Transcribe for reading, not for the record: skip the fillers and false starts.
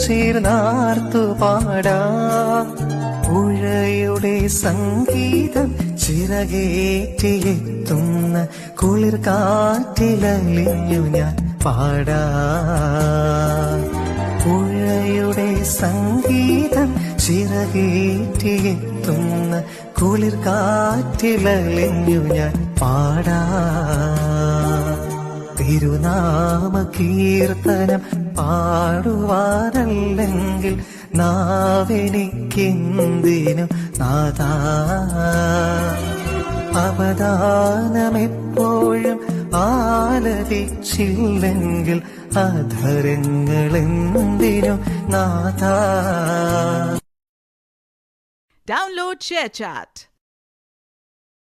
ചേർന്നാർത്തു പാടാം. പുഴയുടെ സംഗീതം ചിറകേറ്റിയെത്തുന്ന കുളിർ കാറ്റിലലിഞ്ഞു ഞാൻ പാടാം. പുഴയുടെ സംഗീതം ചിറകേറ്റിയെത്തുന്ന കുളിർ കാറ്റിലലിഞ്ഞു ഞാൻ പാടാം. തിരുനാമ കീർത്തനം പാടുവാനല്ലെങ്കിൽ നാവെനിക്കെന്തിനു നാഥാ. അവദാനമെപ്പോഴും ആലപിച്ചില്ലെങ്കിൽ അധരങ്ങളെന്തിനു നാഥാ. Download ShareChat.